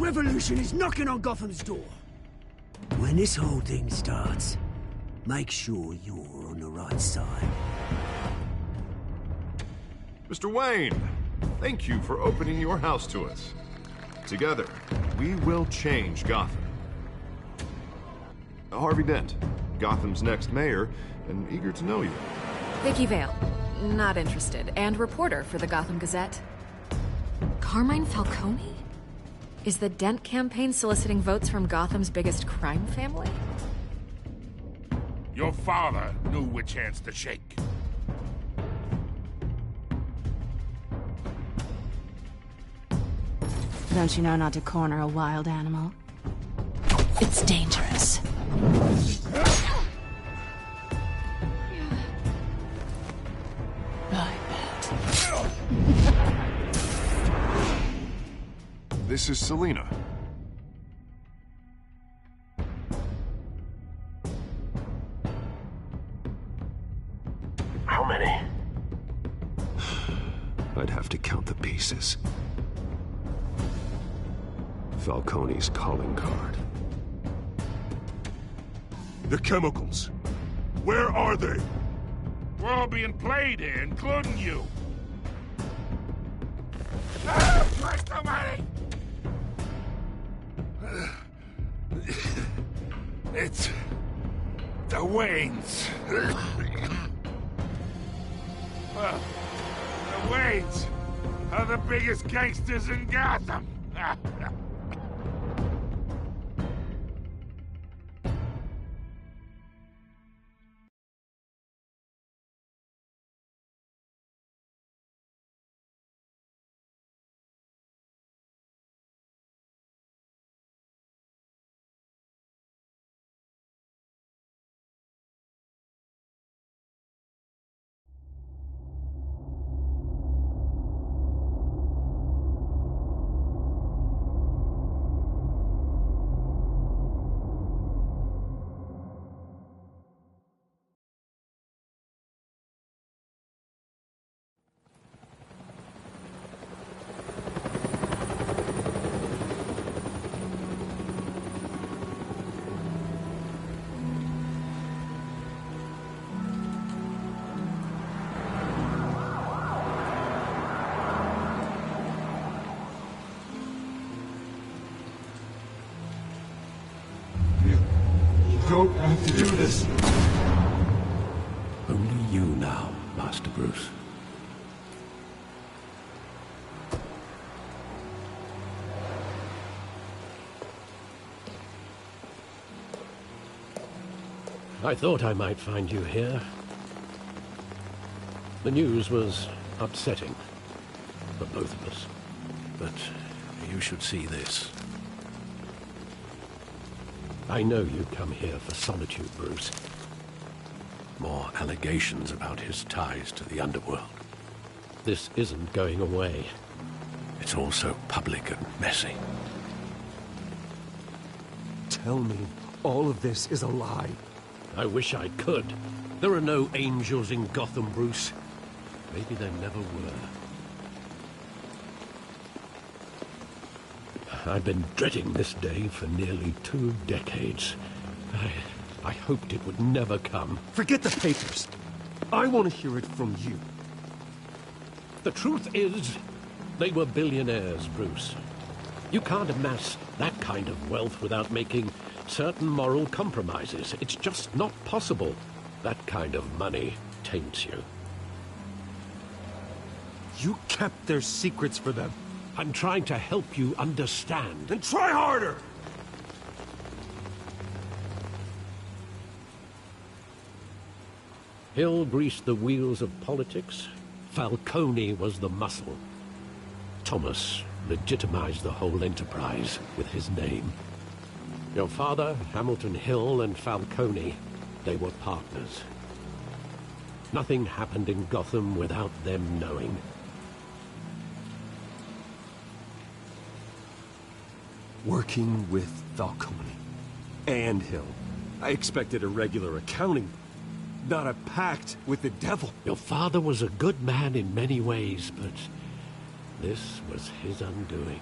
revolution is knocking on Gotham's door. When this whole thing starts, make sure you're on the right side. Mr. Wayne, thank you for opening your house to us. Together, we will change Gotham. Harvey Dent, Gotham's next mayor, and eager to know you. Vicky Vale, not interested, and reporter for the Gotham Gazette. Carmine Falcone? Is the Dent campaign soliciting votes from Gotham's biggest crime family? Your father knew which hands to shake. Don't you know not to corner a wild animal? It's dangerous. I bet. This is Selina. How many? I'd have to count the pieces. Falcone's calling card. The chemicals. Where are they? We're all being played here, including you. Ah, where's the money? It's the Waynes. Well, the Waynes are the biggest gangsters in Gotham. Don't have to do this. Only you now, Master Bruce. I thought I might find you here. The news was upsetting for both of us. But you should see this. I know you come here for solitude, Bruce. More allegations about his ties to the underworld. This isn't going away. It's all so public and messy. Tell me all of this is a lie. I wish I could. There are no angels in Gotham, Bruce. Maybe there never were. I've been dreading this day for nearly 2 decades. I hoped it would never come. Forget the papers. I want to hear it from you. The truth is, they were billionaires, Bruce. You can't amass that kind of wealth without making certain moral compromises. It's just not possible. That kind of money taints you. You kept their secrets for them. I'm trying to help you understand. Then try harder! Hill greased the wheels of politics. Falcone was the muscle. Thomas legitimized the whole enterprise with his name. Your father, Hamilton Hill, and Falcone, they were partners. Nothing happened in Gotham without them knowing. Working with Falcone and Hill. I expected a regular accounting, not a pact with the devil. Your father was a good man in many ways, but this was his undoing.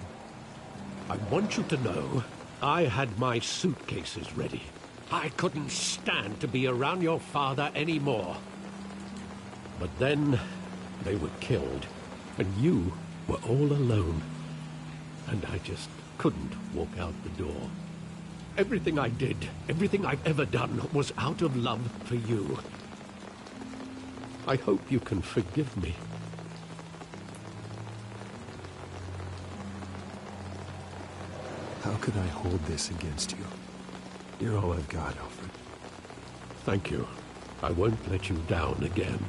I want you to know, I had my suitcases ready. I couldn't stand to be around your father anymore. But then, they were killed, and you were all alone. And I just couldn't walk out the door. Everything I did, everything I've ever done, was out of love for you. I hope you can forgive me. How could I hold this against you? You're all I've got, Alfred. Thank you. I won't let you down again.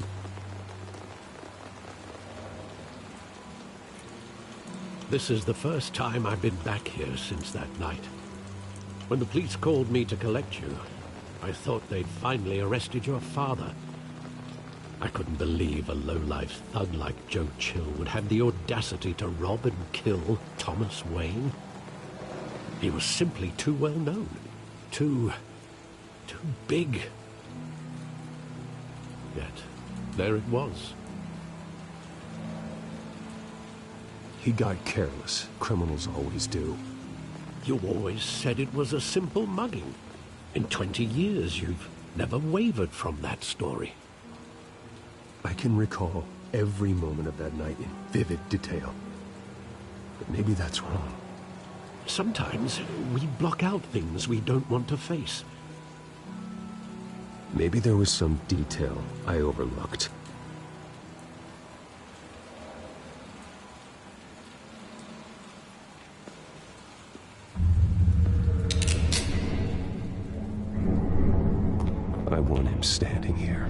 This is the first time I've been back here since that night. When the police called me to collect you, I thought they'd finally arrested your father. I couldn't believe a low-life thug like Joe Chill would have the audacity to rob and kill Thomas Wayne. He was simply too well known. Too big. Yet, there it was. He got careless. Criminals always do. You always said it was a simple mugging. In 20 years, you've never wavered from that story. I can recall every moment of that night in vivid detail. But maybe that's wrong. Sometimes we block out things we don't want to face. Maybe there was some detail I overlooked. I want him standing here,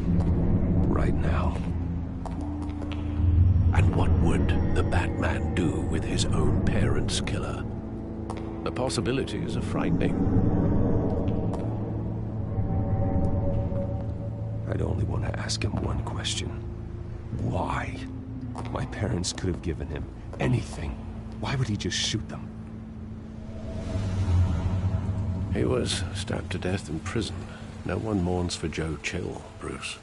right now. And what would the Batman do with his own parents' killer? The possibilities are frightening. I'd only want to ask him one question. Why? My parents could have given him anything. Why would he just shoot them? He was stabbed to death in prison. No one mourns for Joe Chill, Bruce.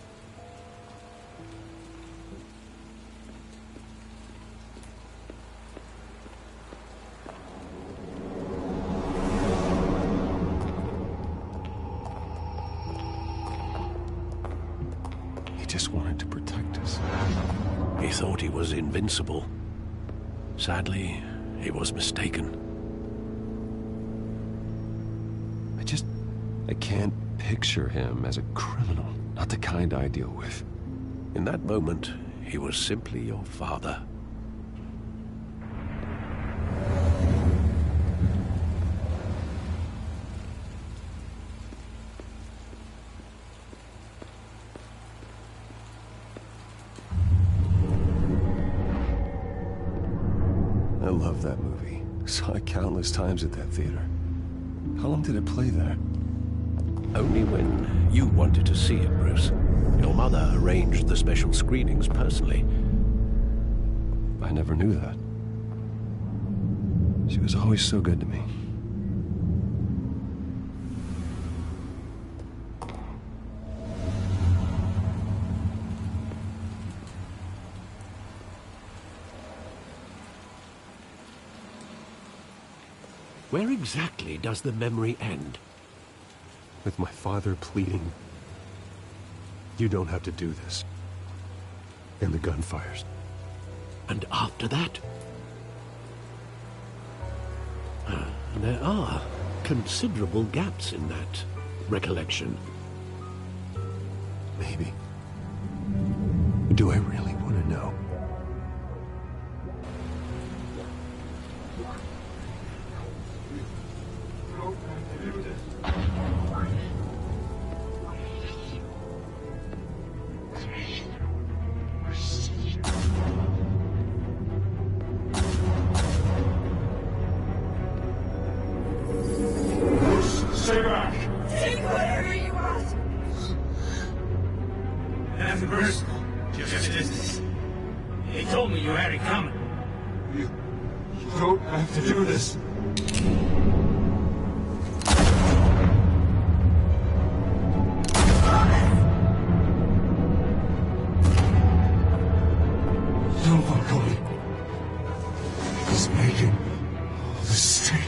He just wanted to protect us. He thought he was invincible. Sadly, he was mistaken. I can't picture him as a criminal, not the kind I deal with. In that moment, he was simply your father. I love that movie. Saw it countless times at that theater. How long did it play there? Only when you wanted to see it, Bruce. Your mother arranged the special screenings personally. I never knew that. She was always so good to me. Where exactly does the memory end? With my father pleading, "You don't have to do this." And the gunfires. And after that? There are considerable gaps in that recollection. Maybe. Do I really want to know? Stay back! Take whatever you want! Nothing personal. Just business. He told me you had it coming. You don't have to do this. Don't walk away. He's making all the mistake.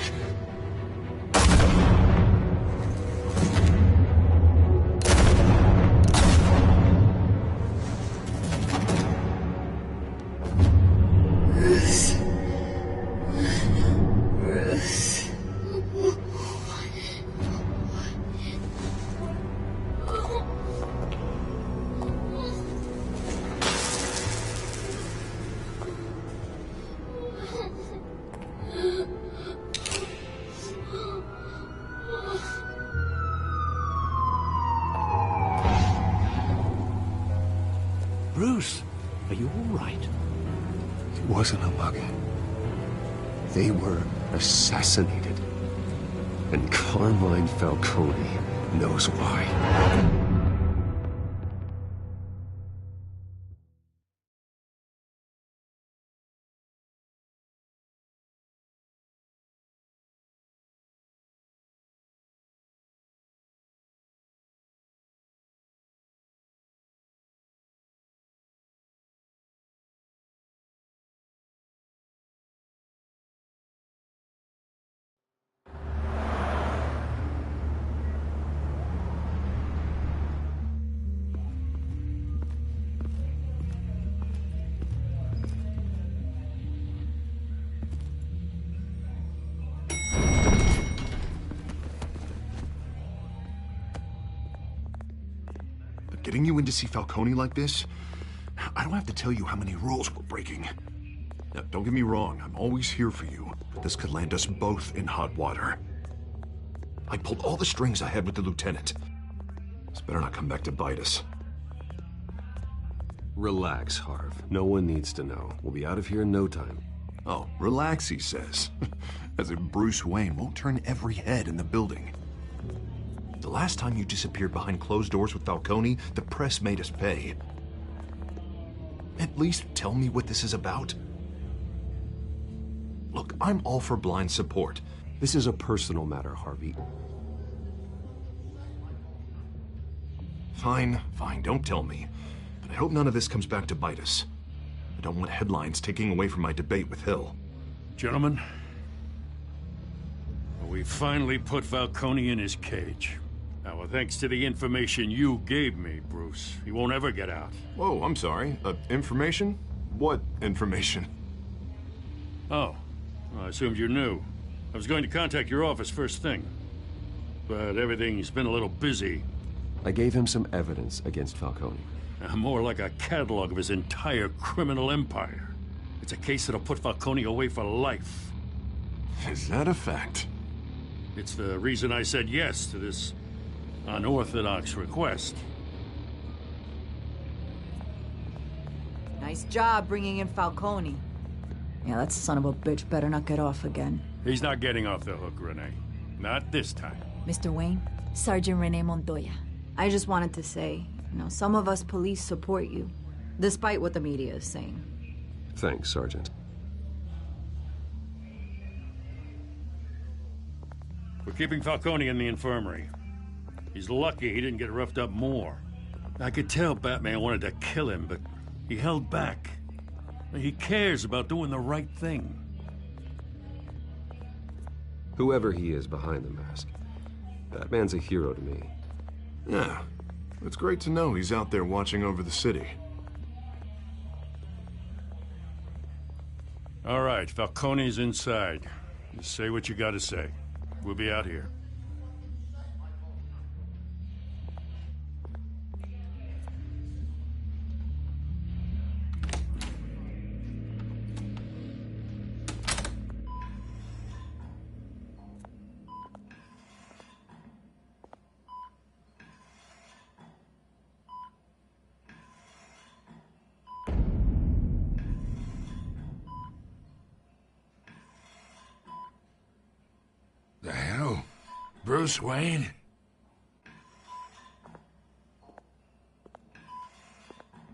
wasn't a mugging. They were assassinated. And Carmine Falcone knows why. Getting you in to see Falcone like this? I don't have to tell you how many rules we're breaking. Now, don't get me wrong, I'm always here for you, but this could land us both in hot water. I pulled all the strings I had with the lieutenant. This better not come back to bite us. Relax, Harv. No one needs to know. We'll be out of here in no time. Oh, relax, he says. As if Bruce Wayne won't turn every head in the building. The last time you disappeared behind closed doors with Falcone, the press made us pay. At least tell me what this is about. Look, I'm all for blind support. This is a personal matter, Harvey. Fine, don't tell me. But I hope none of this comes back to bite us. I don't want headlines taking away from my debate with Hill. Gentlemen, we finally put Falcone in his cage. Now, thanks to the information you gave me, Bruce, he won't ever get out. Whoa, I'm sorry. Information? What information? Oh, well, I assumed you knew. I was going to contact your office first thing. But everything's been a little busy. I gave him some evidence against Falcone. More like a catalog of his entire criminal empire. It's a case that'll put Falcone away for life. Is that a fact? It's the reason I said yes to this unorthodox request. Nice job bringing in Falcone. Yeah, that son of a bitch better not get off again. He's not getting off the hook, Renee. Not this time. Mr. Wayne, Sergeant Renee Montoya. I just wanted to say, some of us police support you, despite what the media is saying. Thanks, Sergeant. We're keeping Falcone in the infirmary. He's lucky he didn't get roughed up more. I could tell Batman wanted to kill him, but he held back. He cares about doing the right thing. Whoever he is behind the mask, Batman's a hero to me. Yeah, it's great to know he's out there watching over the city. All right, Falcone's inside. Just say what you gotta say. We'll be out here. The hell? Bruce Wayne?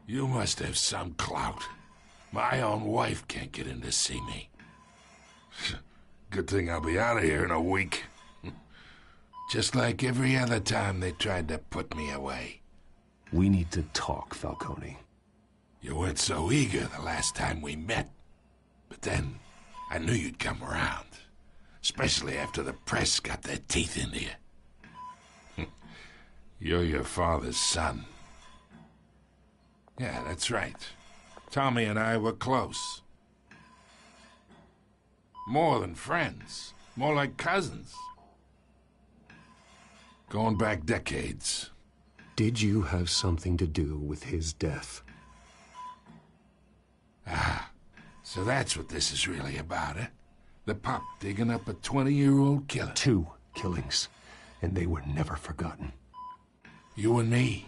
You must have some clout. My own wife can't get in to see me. Good thing I'll be out of here in a week. Just like every other time they tried to put me away. We need to talk, Falcone. You weren't so eager the last time we met. But then, I knew you'd come around. Especially after the press got their teeth into you. You're your father's son. Yeah, that's right. Tommy and I were close. More than friends. More like cousins. Going back decades. Did you have something to do with his death? Ah, so that's what this is really about, eh? The pup digging up a 20-year-old killer. 2 killings, and they were never forgotten. You and me,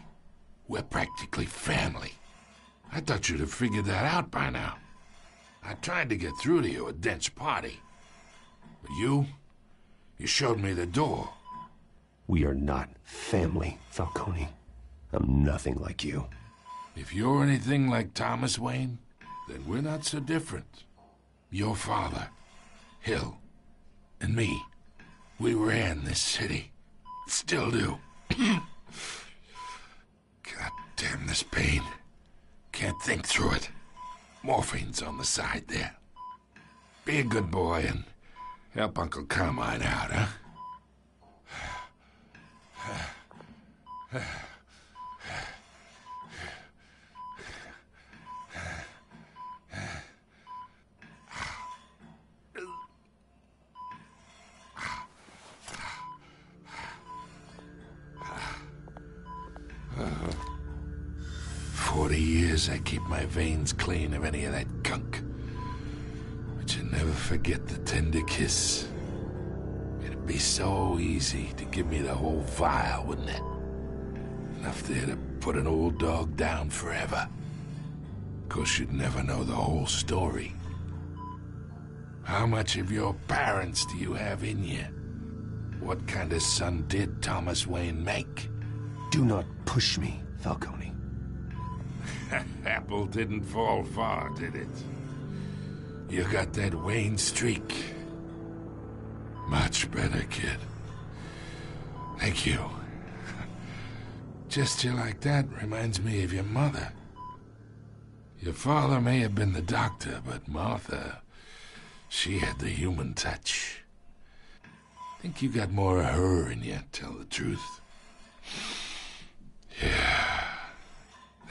we're practically family. I thought you'd have figured that out by now. I tried to get through to you at Dent's party. But you showed me the door. We are not family, Falcone. I'm nothing like you. If you're anything like Thomas Wayne, then we're not so different. Your father, Hill, and me, we ran this city. Still do. God damn this pain. Can't think through it. Morphine's on the side there. Be a good boy and help Uncle Carmine out, huh? 40 years I keep my veins clean of any of that gunk. But you never forget the tender kiss. It'd be so easy to give me the whole vial, wouldn't it? Enough there to put an old dog down forever. Of course, you'd never know the whole story. How much of your parents do you have in you? What kind of son did Thomas Wayne make? Do not push me, Falcone. Apple didn't fall far, did it? You got that Wayne streak. Much better, kid. Thank you. Gesture like that reminds me of your mother. Your father may have been the doctor, but Martha, she had the human touch. Think you got more of her in you, tell the truth. Yeah.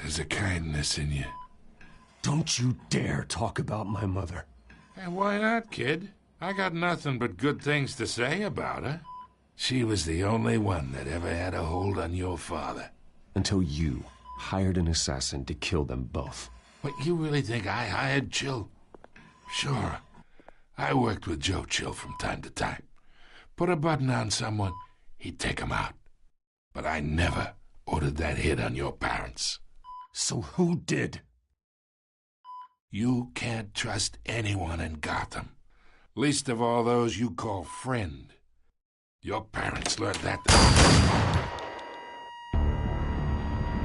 There's a kindness in you. Don't you dare talk about my mother. And why not, kid? I got nothing but good things to say about her. She was the only one that ever had a hold on your father. Until you hired an assassin to kill them both. What, you really think I hired Chill? Sure. I worked with Joe Chill from time to time. Put a button on someone, he'd take him out. But I never ordered that hit on your parents. So who did? You can't trust anyone in Gotham. Least of all those you call friend. Your parents learned that.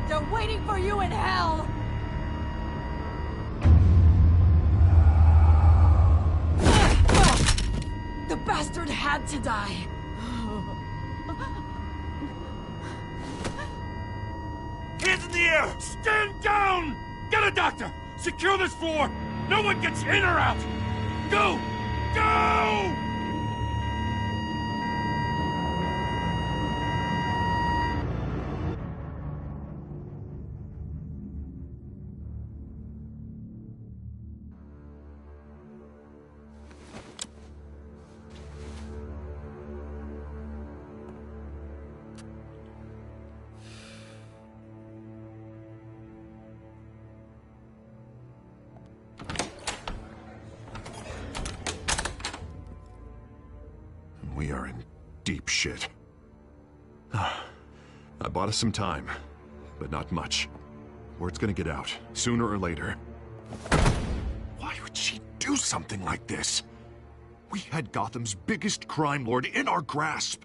They're waiting for you in hell! The bastard had to die. Hands in the air! Stand down! Get a doctor! Secure this floor! No one gets in or out! Go! Go! We are in deep shit. I bought us some time, but not much. Word's gonna get out, sooner or later. Why would she do something like this? We had Gotham's biggest crime lord in our grasp.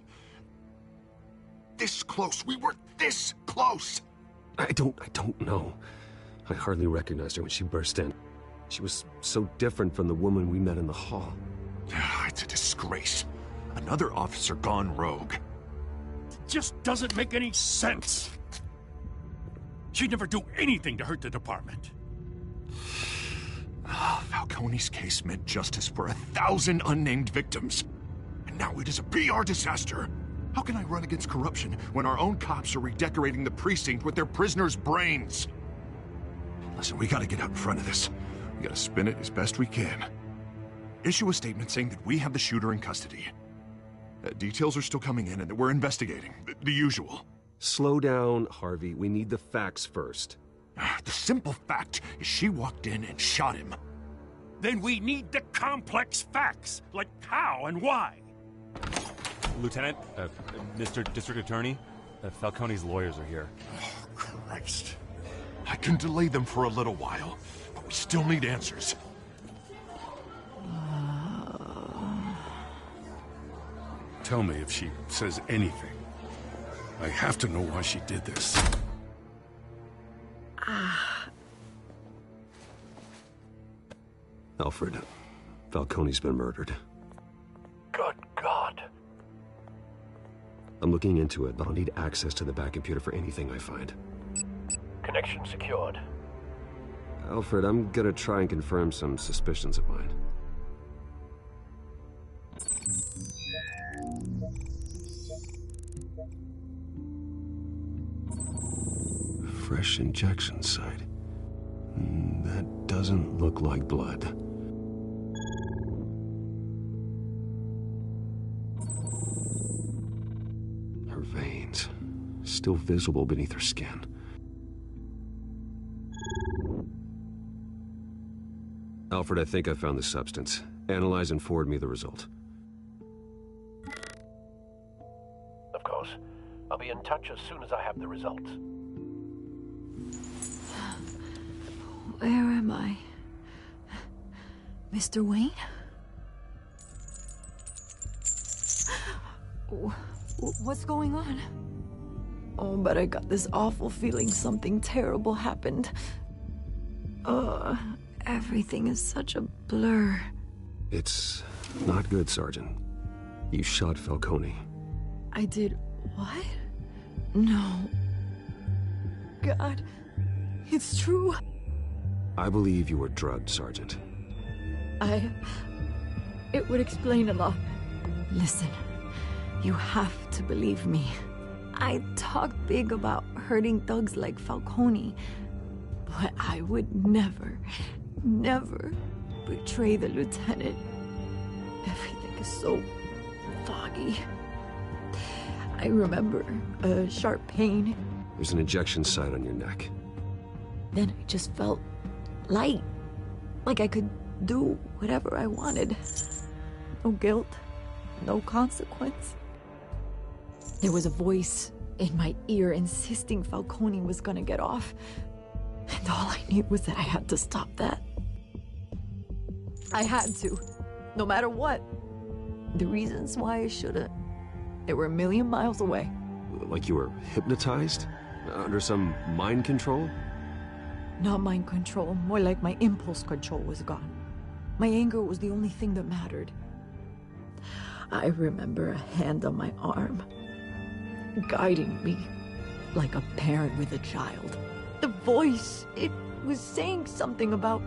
This close, we were this close! I don't know. I hardly recognized her when she burst in. She was so different from the woman we met in the hall. It's a disgrace. Another officer gone rogue. It just doesn't make any sense. She'd never do anything to hurt the department. Falcone's case meant justice for 1,000 unnamed victims. And now it is a PR disaster. How can I run against corruption when our own cops are redecorating the precinct with their prisoners' brains? Listen, we gotta get out in front of this. We gotta spin it as best we can. Issue a statement saying that we have the shooter in custody. Details are still coming in and that we're investigating. The usual. Slow down, Harvey. We need the facts first. The simple fact is she walked in and shot him. Then we need the complex facts, like how and why. Lieutenant, Mr. District Attorney, Falcone's lawyers are here. Oh, Christ. I can delay them for a little while, but we still need answers. tell me if she says anything. I have to know why she did this. Alfred, Falcone's been murdered. Good God. I'm looking into it, but I'll need access to the back computer for anything I find. Connection secured. Alfred, I'm gonna try and confirm some suspicions of mine. Fresh injection site. That doesn't look like blood. Her veins, still visible beneath her skin. Alfred, I think I found the substance. Analyze and forward me the result. Of course. I'll be in touch as soon as I have the results. Where am I? Mr. Wayne? What's going on? Oh, but I got this awful feeling something terrible happened. Everything is such a blur. It's not good, Sergeant. You shot Falcone. I did what? No. God, it's true. I believe you were drugged, Sergeant. It would explain a lot. Listen, you have to believe me. I talk big about hurting thugs like Falcone, but I would never betray the lieutenant. Everything is so foggy. I remember a sharp pain. There's an injection site on your neck. Then I just felt light, like I could do whatever I wanted. No guilt, no consequence. There was a voice in my ear insisting Falcone was gonna get off. And all I knew was that I had to stop that. I had to, no matter what. The reasons why I shouldn't, they were a million miles away. Like you were hypnotized? Under some mind control? Not mind control, more like my impulse control was gone. My anger was the only thing that mattered. I remember a hand on my arm, guiding me like a parent with a child. The voice, it was saying something about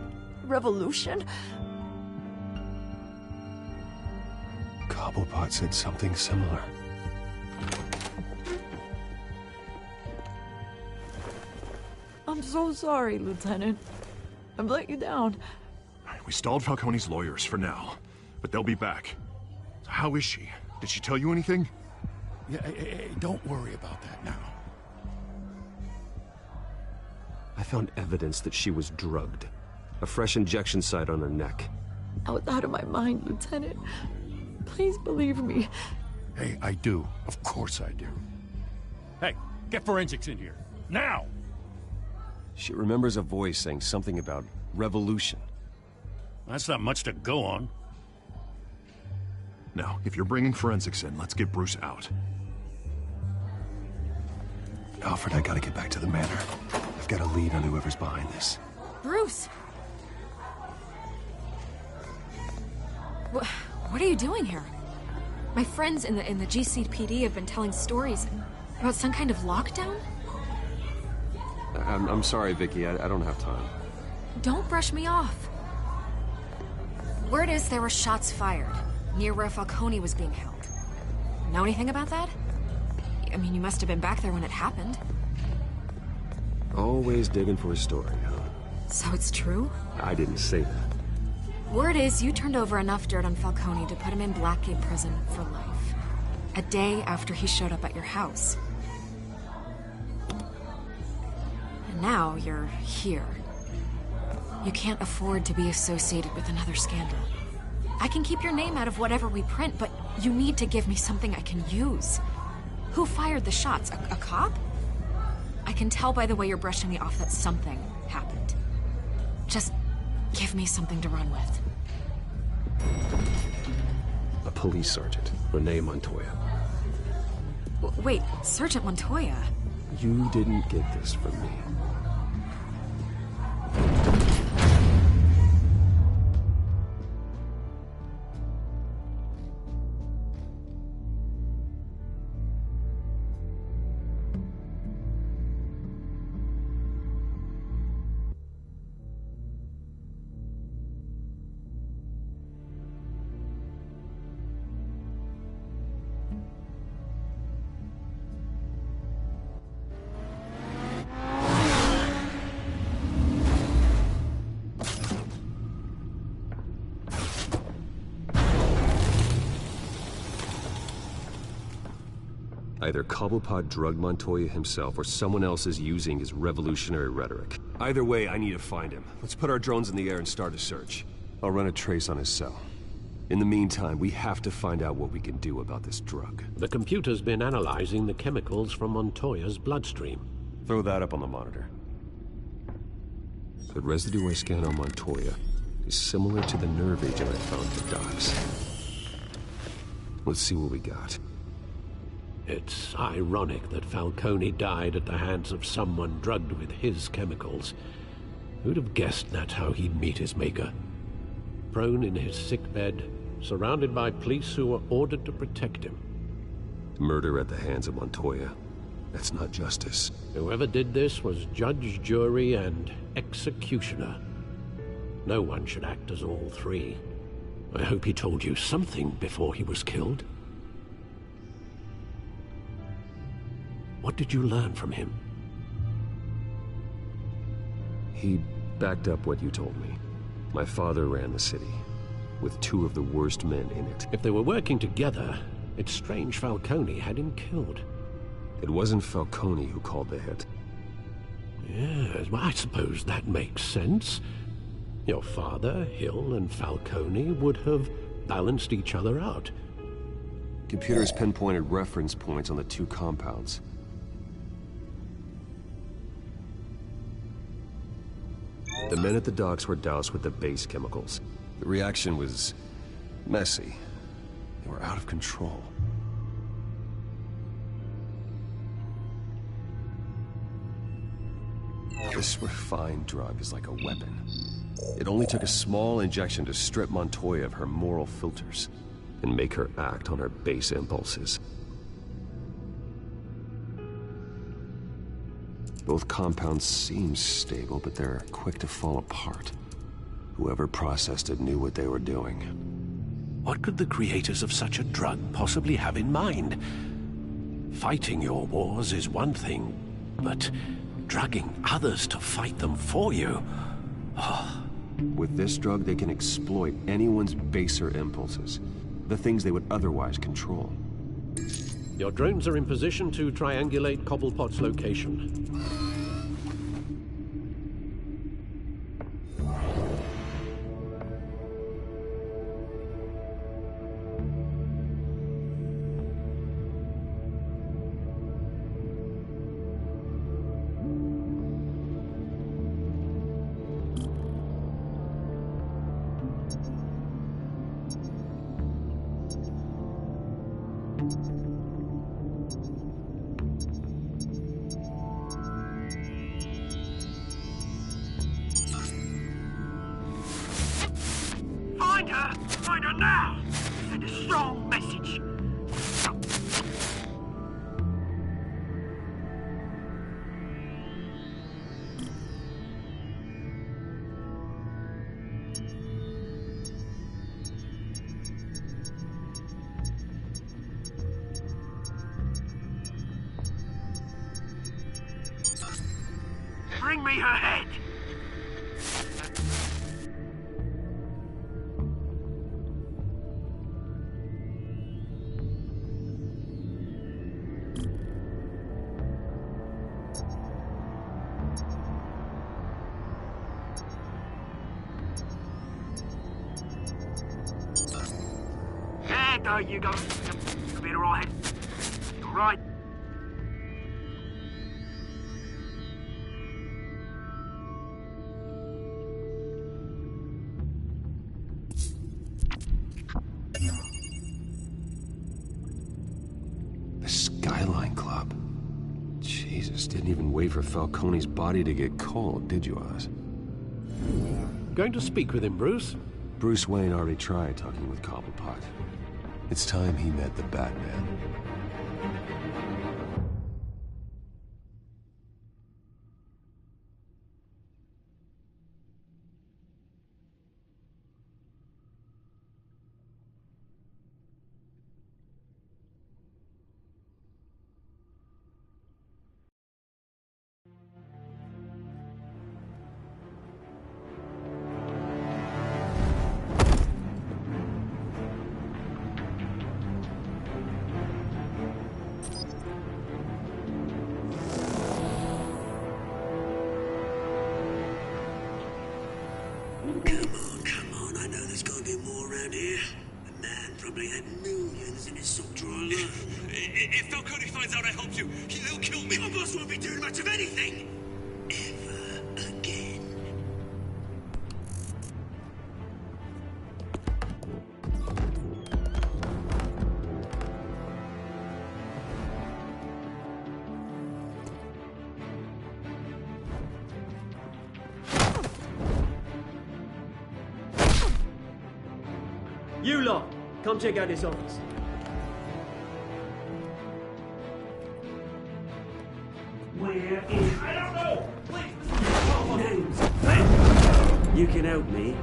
revolution. Cobblepot said something similar. I'm so sorry, Lieutenant. I've let you down. We stalled Falcone's lawyers for now, but they'll be back. How is she? Did she tell you anything? Yeah, hey, don't worry about that now. I found evidence that she was drugged. A fresh injection site on her neck. I was out of my mind, Lieutenant. Please believe me. Hey, I do. Of course I do. Hey, get forensics in here. Now! She remembers a voice saying something about revolution. That's not much to go on. Now, if you're bringing forensics in, let's get Bruce out. Alfred, I gotta get back to the manor. I've got a lead on whoever's behind this. Bruce! What are you doing here? My friends in the GCPD have been telling stories about some kind of lockdown? I'm sorry, Vicky. I don't have time. Don't brush me off. Word is there were shots fired near where Falcone was being held. Know anything about that? I mean, you must have been back there when it happened. Always digging for a story, huh? So it's true? I didn't say that. Word is you turned over enough dirt on Falcone to put him in Blackgate Prison for life. A day after he showed up at your house. And now you're here. You can't afford to be associated with another scandal. I can keep your name out of whatever we print, but you need to give me something I can use. Who fired the shots? A cop? I can tell by the way you're brushing me off that something happened. Just give me something to run with. A police sergeant. Renee Montoya. Wait, Sergeant Montoya? You didn't get this from me. Either Cobblepot drugged Montoya himself, or someone else is using his revolutionary rhetoric. Either way, I need to find him. Let's put our drones in the air and start a search. I'll run a trace on his cell. In the meantime, we have to find out what we can do about this drug. The computer's been analyzing the chemicals from Montoya's bloodstream. Throw that up on the monitor. The residue I scan on Montoya is similar to the nerve agent I found at the docks. Let's see what we got. It's ironic that Falcone died at the hands of someone drugged with his chemicals. Who'd have guessed that's how he'd meet his maker? Prone in his sickbed, surrounded by police who were ordered to protect him. Murder at the hands of Montoya. That's not justice. Whoever did this was judge, jury, and executioner. No one should act as all three. I hope he told you something before he was killed. What did you learn from him? He backed up what you told me. My father ran the city, with two of the worst men in it. If they were working together, it's strange Falcone had him killed. It wasn't Falcone who called the hit. Yes, well, I suppose that makes sense. Your father, Hill, and Falcone would have balanced each other out. Computers pinpointed reference points on the two compounds. The men at the docks were doused with the base chemicals. The reaction was messy. They were out of control. This refined drug is like a weapon. It only took a small injection to strip Montoya of her moral filters and make her act on her base impulses. Both compounds seem stable, but they're quick to fall apart. Whoever processed it knew what they were doing. What could the creators of such a drug possibly have in mind? Fighting your wars is one thing, but drugging others to fight them for you? With this drug, they can exploit anyone's baser impulses, the things they would otherwise control. Your drones are in position to triangulate Cobblepot's location. Find her now! Send a strong message. Bring me her head! There you go. You'll be alright. Right. Just didn't even wait for Falcone's body to get cold, did you, Oz? Going to speak with him, Bruce? Bruce Wayne already tried talking with Cobblepot. It's time he met the Batman. Come on, I know there's gotta be more around here. The man probably had millions in his sock drawer alone. If Falcone finds out I helped you, he'll kill me. My boss won't be doing much of anything! Ever again. You lot, come check out this office. Where is... I don't know! Please! You can help me.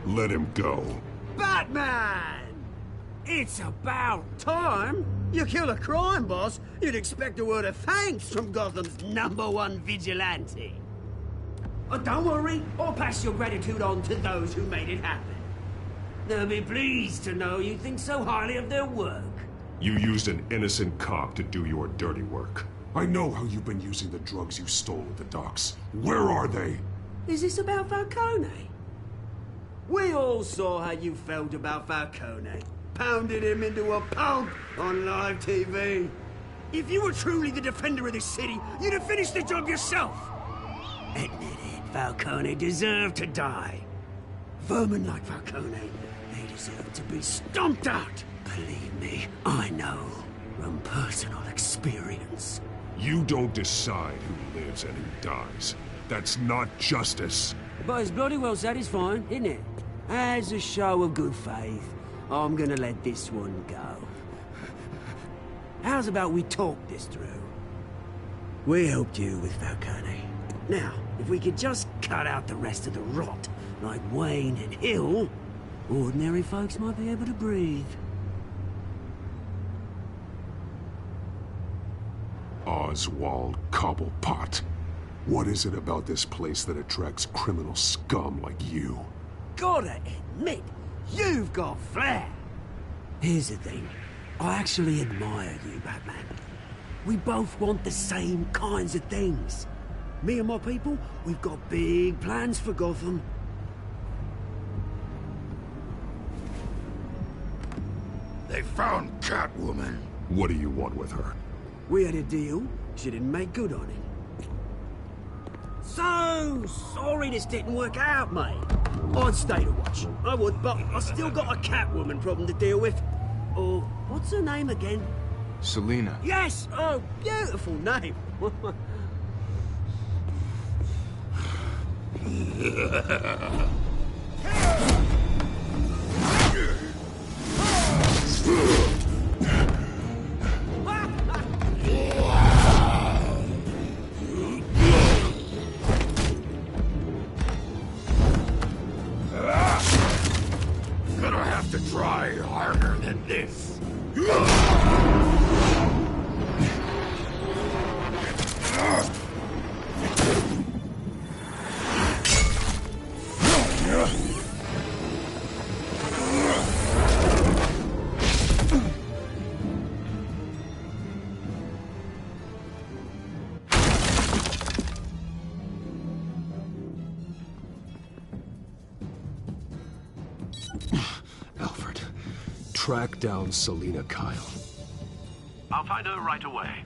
Let him go. Batman! It's about time. You kill a crime boss, you'd expect a word of thanks from Gotham's #1 vigilante. Oh, don't worry, I'll pass your gratitude on to those who made it happen. They'll be pleased to know you think so highly of their work. You used an innocent cop to do your dirty work. I know how you've been using the drugs you stole at the docks. Where are they? Is this about Falcone? We all saw how you felt about Falcone. Pounded him into a pulp on live TV. If you were truly the defender of this city, you'd have finished the job yourself. Admit it, Falcone deserved to die. Vermin like Falcone, they deserve to be stomped out. Believe me, I know from personal experience. You don't decide who lives and who dies. That's not justice. But it's bloody well satisfying, isn't it? As a show of good faith, I'm gonna let this one go. How's about we talk this through? We helped you with Falcone. Now, if we could just cut out the rest of the rot, like Wayne and Hill, ordinary folks might be able to breathe. Oswald Cobblepot. What is it about this place that attracts criminal scum like you? Gotta admit, you've got flair. Here's the thing. I actually admire you, Batman. We both want the same kinds of things. Me and my people, we've got big plans for Gotham. They found Catwoman. What do you want with her? We had a deal. She didn't make good on it. So sorry this didn't work out, mate. I'd stay to watch. I would, but I still got a Catwoman problem to deal with. Oh, what's her name again? Selina. Yes! Oh, beautiful name. Gonna have to try harder than this. Alfred, track down Selina Kyle. I'll find her right away.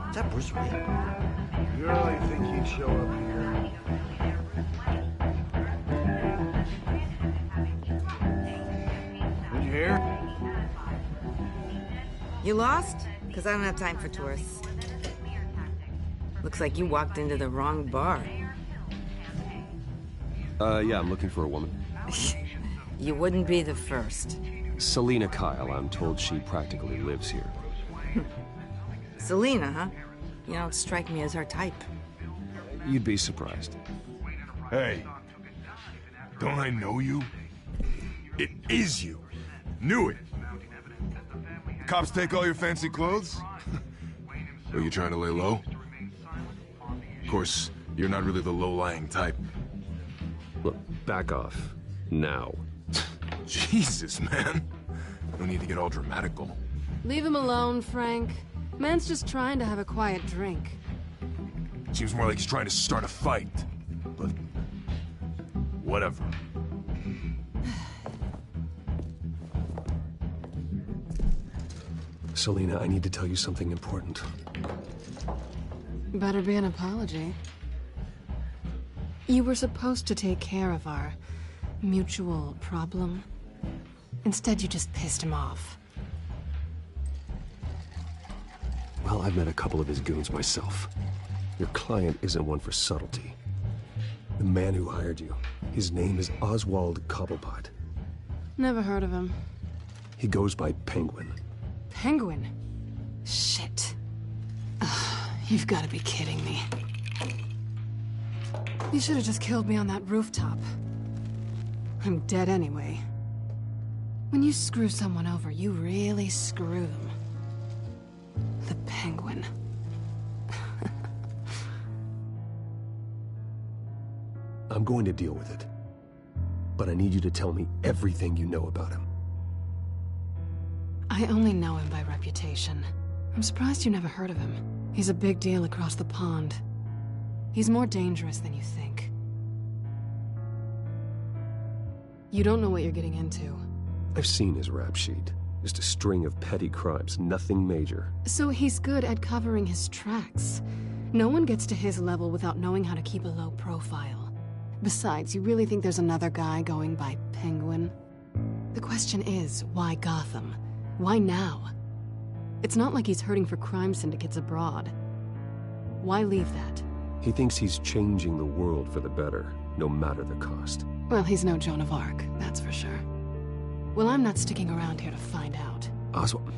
Is that Bruce Wayne? You really think he'd show up here? Did you hear? You lost? Because I don't have time for tourists. Looks like you walked into the wrong bar. Yeah, I'm looking for a woman. You wouldn't be the first. Selina Kyle, I'm told she practically lives here. Selina, huh? You don't strike me as her type. You'd be surprised. Hey, don't I know you? It is you. Knew it. Cops take all your fancy clothes? Are you trying to lay low? Of course, you're not really the low-lying type. Look, back off. Now. Jesus, man. No need to get all dramatical. Leave him alone, Frank. Man's just trying to have a quiet drink. Seems more like he's trying to start a fight. But... whatever. Selina, I need to tell you something important. Better be an apology. You were supposed to take care of our mutual problem. Instead, you just pissed him off. Well, I've met a couple of his goons myself. Your client isn't one for subtlety. The man who hired you, his name is Oswald Cobblepot. Never heard of him. He goes by Penguin. Penguin? Shit. Ugh, you've got to be kidding me. You should have just killed me on that rooftop. I'm dead anyway. When you screw someone over, you really screw them. The Penguin. I'm going to deal with it. But I need you to tell me everything you know about him. I only know him by reputation. I'm surprised you never heard of him. He's a big deal across the pond. He's more dangerous than you think. You don't know what you're getting into. I've seen his rap sheet. Just a string of petty crimes, nothing major. So he's good at covering his tracks. No one gets to his level without knowing how to keep a low profile. Besides, you really think there's another guy going by Penguin? The question is, why Gotham? Why now? It's not like he's hurting for crime syndicates abroad. Why leave that? He thinks he's changing the world for the better, no matter the cost. Well, he's no Joan of Arc, that's for sure. Well, I'm not sticking around here to find out. Oswald,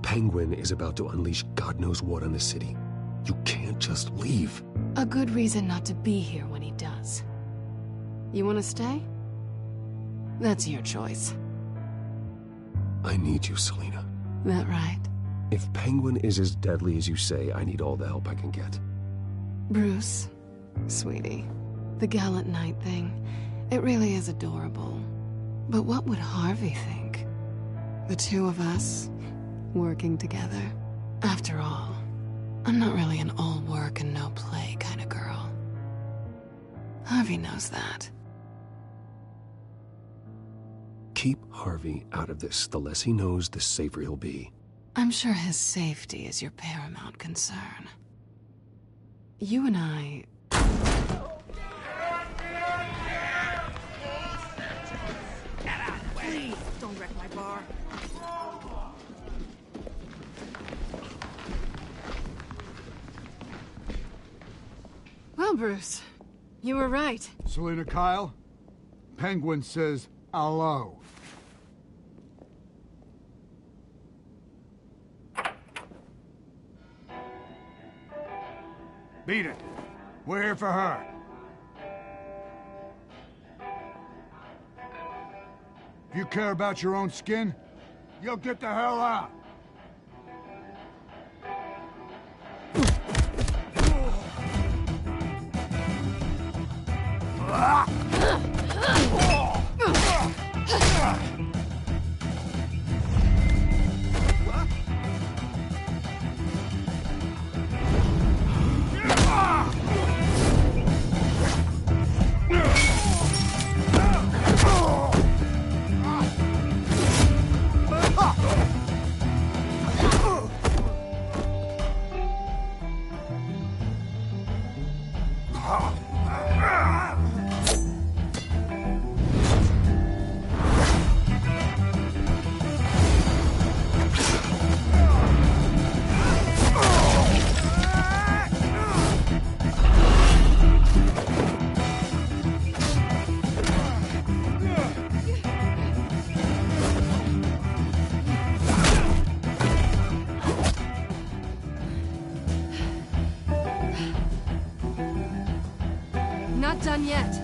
Penguin is about to unleash God knows what on the city. You can't just leave. A good reason not to be here when he does. You want to stay? That's your choice. I need you, Selina. That right? If Penguin is as deadly as you say, I need all the help I can get. Bruce, sweetie, the gallant knight thing, it really is adorable. But what would Harvey think? The two of us, working together. After all, I'm not really an all work and no play kind of girl. Harvey knows that. Keep Harvey out of this. The less he knows, the safer he'll be. I'm sure his safety is your paramount concern. You and I... Please, don't wreck my bar. Well, Bruce, you were right. Selina Kyle, Penguin says hello. Beat it. We're here for her. If you care about your own skin, you'll get the hell out. Not done yet.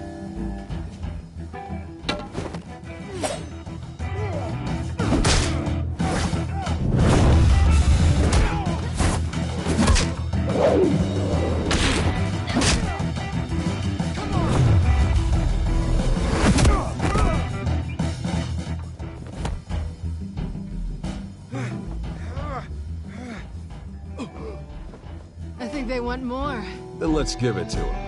I think they want more. Then let's give it to them.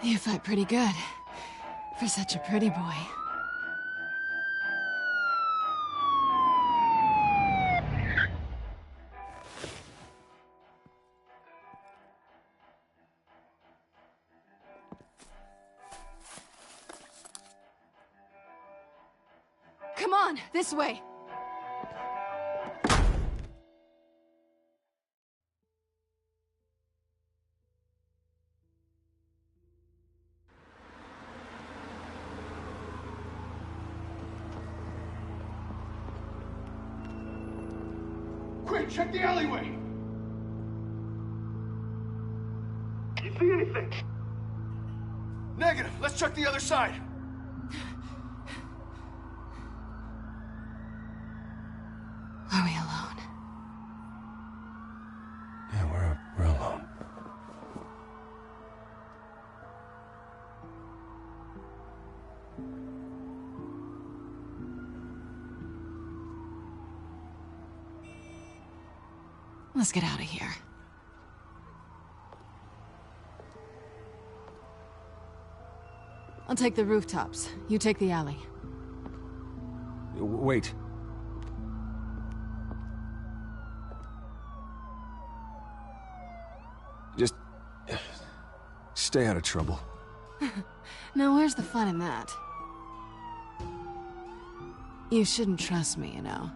You fight pretty good. For such a pretty boy. Come on, this way. Quick, check the alleyway! You see anything? Negative. Let's check the other side. Are we alone? Yeah, we're alone. Let's get out of here. I'll take the rooftops. You take the alley. Wait. Just stay out of trouble. Now, where's the fun in that? You shouldn't trust me, you know.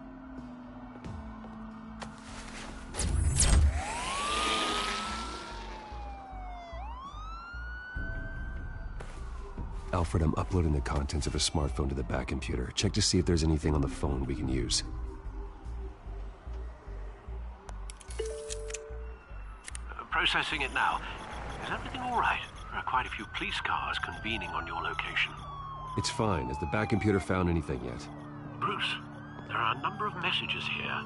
Alfred, I'm uploading the contents of a smartphone to the back computer. Check to see if there's anything on the phone we can use. Processing it now. Is everything all right? There are quite a few police cars convening on your location. It's fine. Has the back computer found anything yet? Bruce, there are a number of messages here.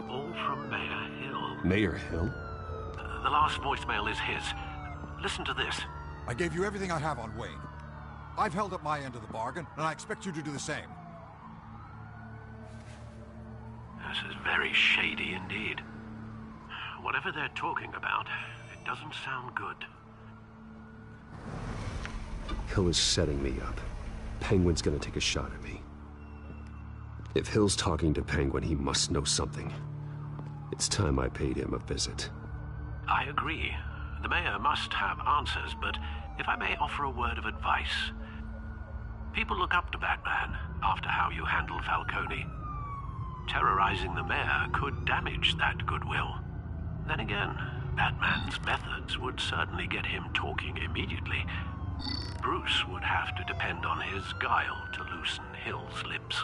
All from Mayor Hill. Mayor Hill? The last voicemail is his. Listen to this. I gave you everything I have on Wayne. I've held up my end of the bargain, and I expect you to do the same. This is very shady indeed. Whatever they're talking about, it doesn't sound good. Hill is setting me up. Penguin's gonna take a shot at me. If Hill's talking to Penguin, he must know something. It's time I paid him a visit. I agree. The mayor must have answers, but if I may offer a word of advice. People look up to Batman after how you handled Falcone. Terrorizing the mayor could damage that goodwill. Then again, Batman's methods would certainly get him talking immediately. Bruce would have to depend on his guile to loosen Hill's lips.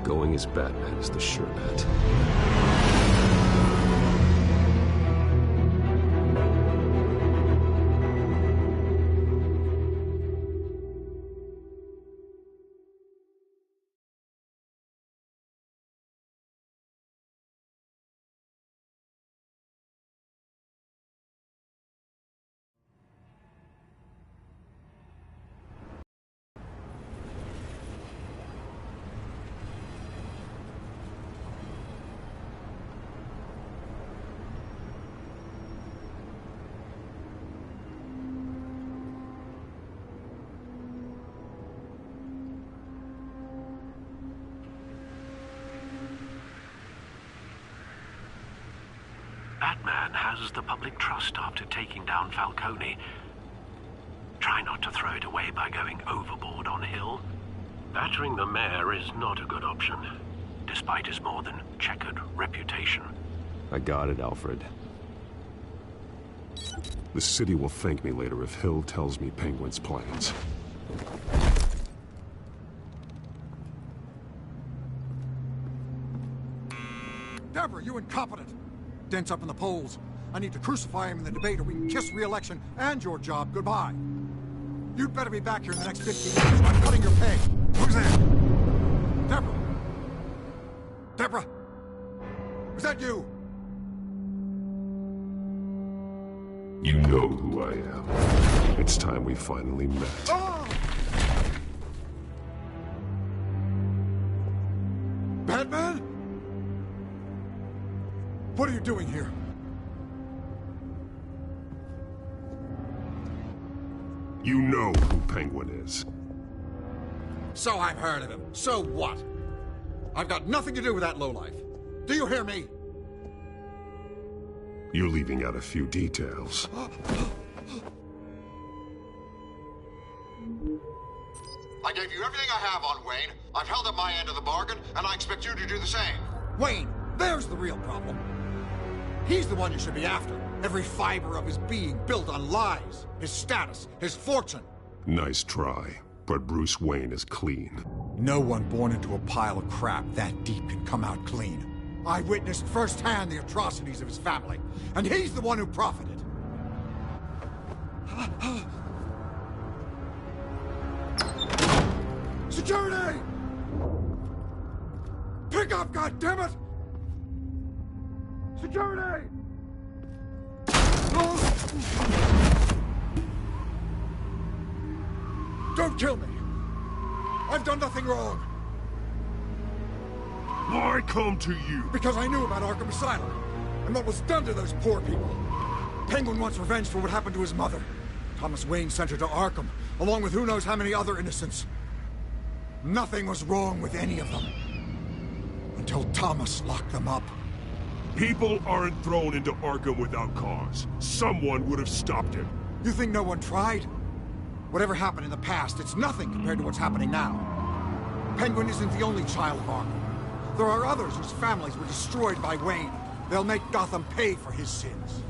Going as Batman is the sure bet. Batman has the public trust after taking down Falcone. Try not to throw it away by going overboard on Hill. Battering the mayor is not a good option, despite his more than checkered reputation. I got it, Alfred. The city will thank me later if Hill tells me Penguin's plans. Deborah, you incompetent! Dent's up in the polls. I need to crucify him in the debate or we can kiss re-election and your job goodbye. You'd better be back here in the next 15 minutes or I'm cutting your pay. Who's there? Deborah! Deborah! Was that you? You know who I am. It's time we finally met. Oh! Batman? What are you doing here? You know who Penguin is. So I've heard of him. So what? I've got nothing to do with that lowlife. Do you hear me? You're leaving out a few details. I gave you everything I have on Wayne. I've held up my end of the bargain, and I expect you to do the same. Wayne, there's the real problem. He's the one you should be after. Every fiber of his being built on lies. His status, his fortune. Nice try, but Bruce Wayne is clean. No one born into a pile of crap that deep can come out clean. I witnessed firsthand the atrocities of his family, and he's the one who profited. Security! Pick up, goddammit! Security! Don't kill me! I've done nothing wrong! Why come to you? Because I knew about Arkham Asylum, and what was done to those poor people. Penguin wants revenge for what happened to his mother. Thomas Wayne sent her to Arkham, along with who knows how many other innocents. Nothing was wrong with any of them. Until Thomas locked them up. People aren't thrown into Arkham without cause. Someone would have stopped him. You think no one tried? Whatever happened in the past, it's nothing compared to what's happening now. Penguin isn't the only child of Arkham. There are others whose families were destroyed by Wayne. They'll make Gotham pay for his sins.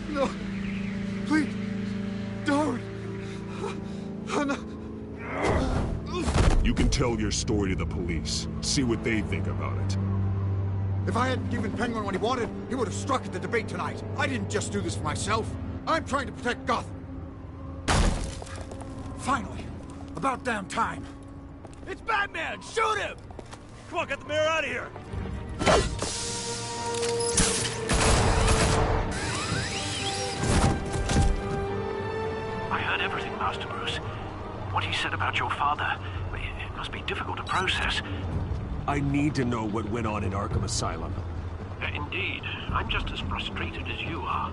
No. Please. Don't. No. You can tell your story to the police. See what they think about it. If I hadn't given Penguin what he wanted, he would have struck at the debate tonight. I didn't just do this for myself. I'm trying to protect Gotham. Finally. About damn time. It's Batman! Shoot him! Come on, get the mayor out of here! heard everything, Master Bruce. What he said about your father, it must be difficult to process. I need to know what went on in Arkham Asylum. Indeed. I'm just as frustrated as you are.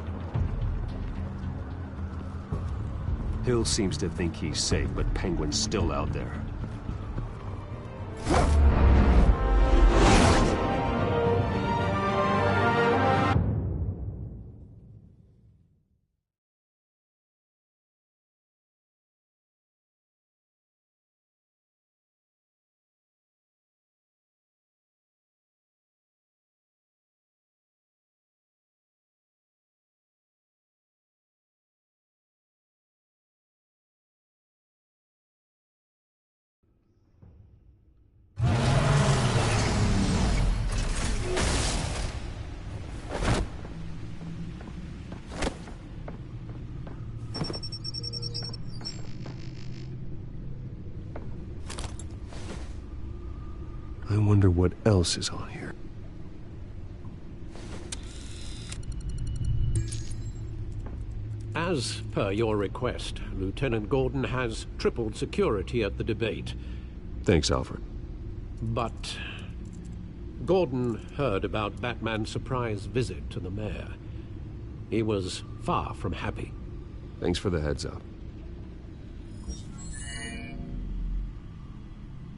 Hill seems to think he's safe, but Penguin's still out there. I wonder what else is on here. As per your request, Lieutenant Gordon has tripled security at the debate. Thanks, Alfred. But Gordon heard about Batman's surprise visit to the mayor. He was far from happy. Thanks for the heads up.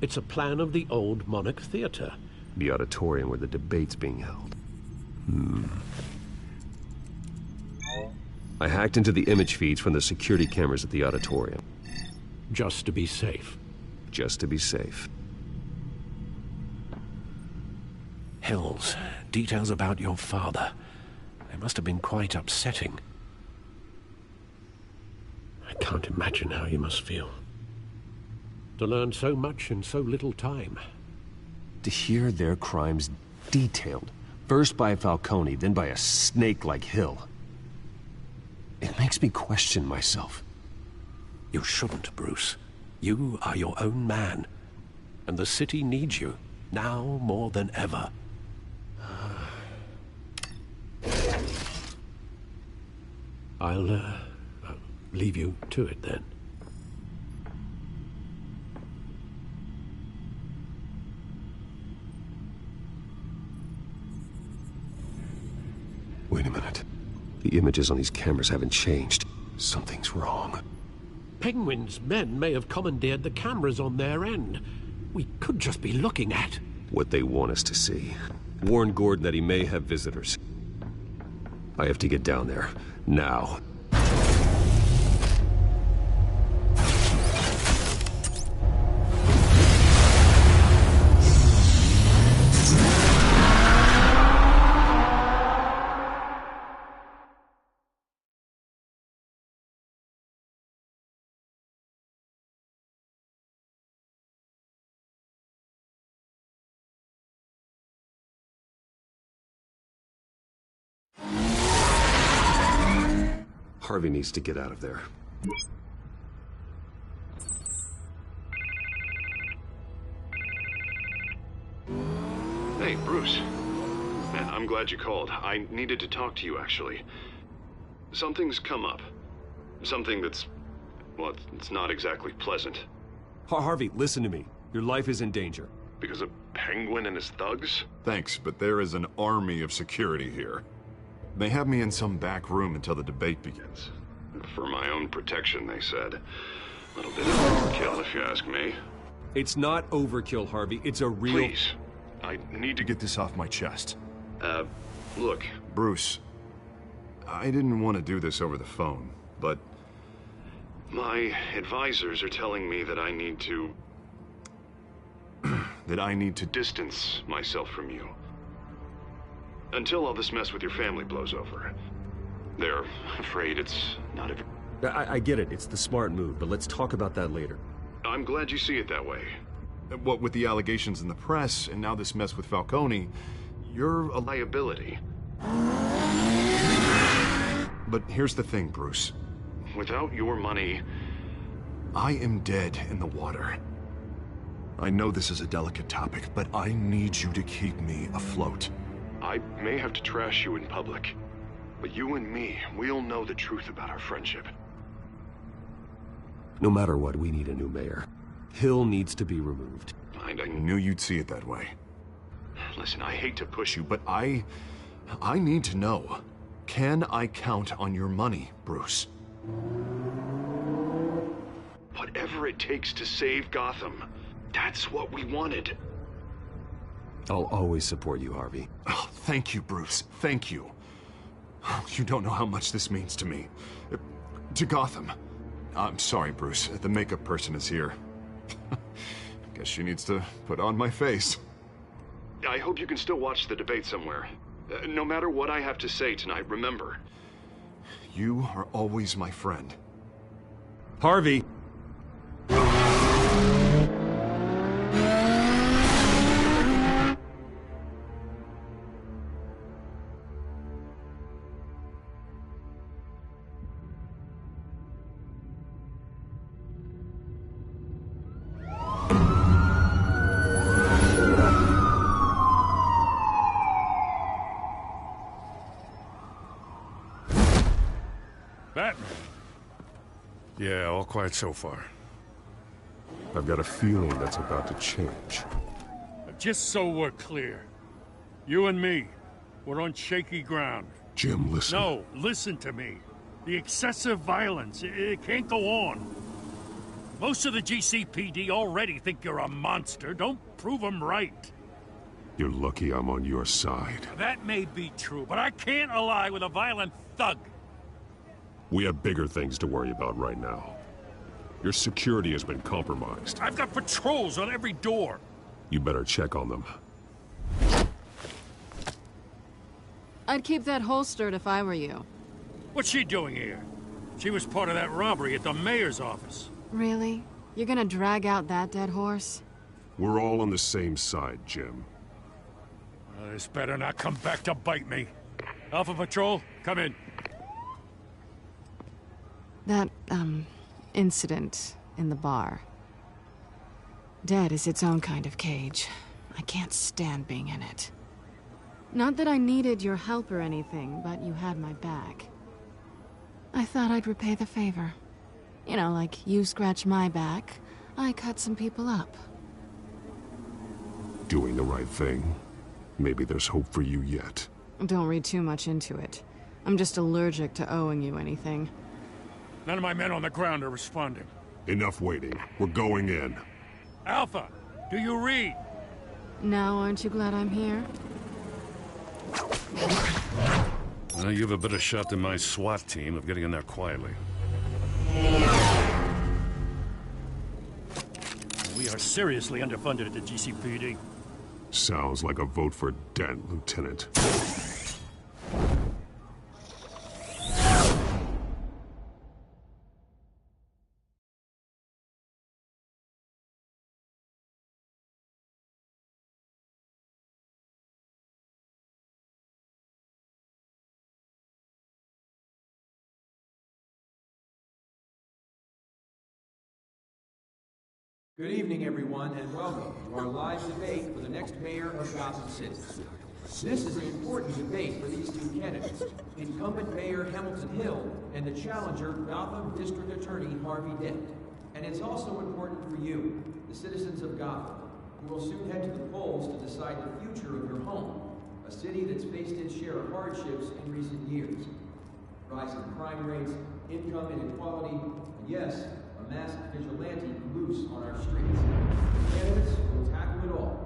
It's a plan of the old Monarch Theater. The auditorium where the debate's being held. I hacked into the image feeds from the security cameras at the auditorium. Just to be safe. Just to be safe. Hills, details about your father. They must have been quite upsetting. I can't imagine how you must feel. To learn so much in so little time. To hear their crimes detailed, first by Falcone, then by a snake like Hill. It makes me question myself. You shouldn't, Bruce. You are your own man. And the city needs you, now more than ever. I'll leave you to it then. Wait a minute. The images on these cameras haven't changed. Something's wrong. Penguin's men may have commandeered the cameras on their end. We could just be looking at what they want us to see. Warn Gordon that he may have visitors. I have to get down there. Now. Harvey needs to get out of there. Hey, Bruce. Man, I'm glad you called. I needed to talk to you, actually. Something's come up. Something that's... well, it's not exactly pleasant. Harvey, listen to me. Your life is in danger. Because of Penguin and his thugs? Thanks, but there is an army of security here. They have me in some back room until the debate begins. For my own protection, they said. A little bit of overkill, if you ask me. It's not overkill, Harvey. It's a real... Please. I need to get this off my chest. Look. Bruce, I didn't want to do this over the phone, but... my advisors are telling me that I need to... that I need to distance myself from you. Until all this mess with your family blows over. They're afraid it's not ever... I get it. It's the smart move, but let's talk about that later. I'm glad you see it that way. What with the allegations in the press, and now this mess with Falcone, you're a liability. But here's the thing, Bruce. Without your money... I am dead in the water. I know this is a delicate topic, but I need you to keep me afloat. I may have to trash you in public, but you and me, we'll know the truth about our friendship. No matter what, we need a new mayor. Hill needs to be removed. I knew you'd see it that way. Listen, I hate to push you, but I need to know. Can I count on your money, Bruce? Whatever it takes to save Gotham. That's what we wanted. I'll always support you, Harvey. Oh, thank you, Bruce. Thank you. You don't know how much this means to me. To Gotham. I'm sorry, Bruce. The makeup person is here. Guess she needs to put on my face. I hope you can still watch the debate somewhere. No matter what I have to say tonight, remember, you are always my friend. Harvey! Batman. Yeah, all quiet so far. I've got a feeling that's about to change. Just so we're clear, you and me, we're on shaky ground. Jim, listen. No, listen to me. The excessive violence, it can't go on. Most of the GCPD already think you're a monster. Don't prove them right. You're lucky I'm on your side. That may be true, but I can't ally with a violent thug. We have bigger things to worry about right now. Your security has been compromised. I've got patrols on every door. You better check on them. I'd keep that holstered if I were you. What's she doing here? She was part of that robbery at the mayor's office. Really? You're gonna drag out that dead horse? We're all on the same side, Jim. Well, this better not come back to bite me. Alpha Patrol, come in. That, incident in the bar. Dead is its own kind of cage. I can't stand being in it. Not that I needed your help or anything, but you had my back. I thought I'd repay the favor. You know, like you scratch my back, I cut some people up. Doing the right thing. Maybe there's hope for you yet. Don't read too much into it. I'm just allergic to owing you anything. None of my men on the ground are responding. Enough waiting. We're going in. Alpha, do you read? Now, aren't you glad I'm here? Well, you have a better shot than my SWAT team of getting in there quietly. We are seriously underfunded at the GCPD. Sounds like a vote for Dent, Lieutenant. Good evening, everyone, and welcome to our live debate for the next mayor of Gotham City. This is an important debate for these two candidates, incumbent Mayor Hamilton Hill and the challenger Gotham District Attorney Harvey Dent. And it's also important for you, the citizens of Gotham, who will soon head to the polls to decide the future of your home, a city that's faced its share of hardships in recent years. Rising crime rates, income inequality, and yes, a masked vigilante loose on our streets. The candidates will tackle it all.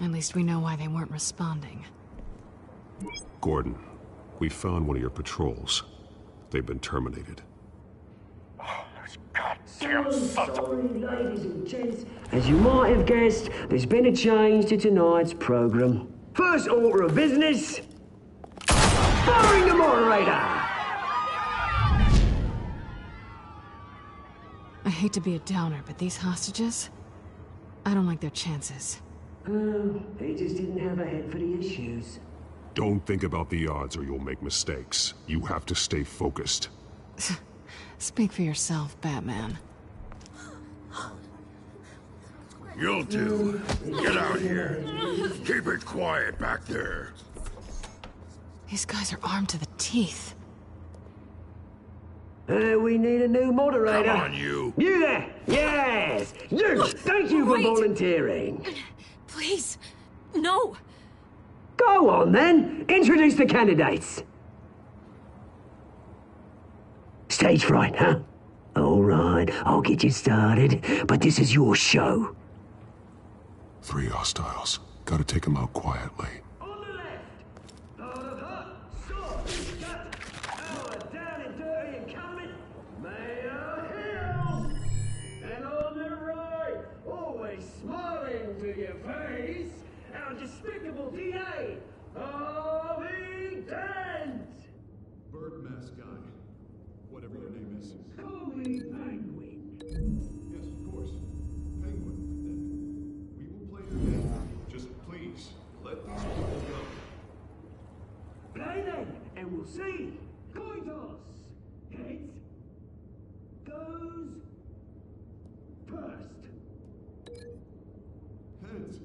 At least we know why they weren't responding. Gordon, we found one of your patrols. They've been terminated. Oh, those goddamn sons of... Ladies and gents, as you might have guessed, there's been a change to tonight's program. First order of business, firing the moderator! I hate to be a downer, but these hostages, I don't like their chances. Oh, he just didn't have a head for the issues. Don't think about the odds or you'll make mistakes. You have to stay focused. Speak for yourself, Batman. You two, get out here. Keep it quiet back there. These guys are armed to the teeth. We need a new moderator. Come on, you. You there! Yes! You! Thank you for volunteering. Please, no. Go on, then. Introduce the candidates. Stage fright, huh? All right, I'll get you started, but this is your show. 3 hostiles. Gotta take them out quietly. Smiling to your face, our despicable DA, Harvey Dent! Bird mask guy. Whatever your name is. Call me Penguin. Yes, of course. Penguin, then. We will play your game. Just please, let these people go. Play then, and we'll see. Coin toss. Heads goes first. Heads.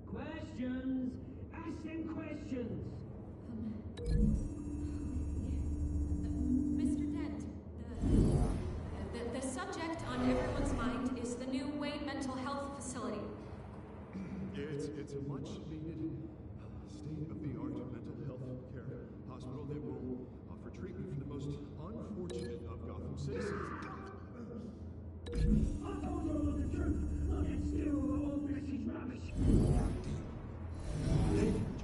Questions. Ask them questions. Mr. Dent, the subject on everyone's mind is the new Wayne Mental Health Facility. It's a much-needed, state-of-the-art mental health care hospital that will offer treatment for the most unfortunate of Gotham citizens. I told you all the truth. I can still all message rubbish.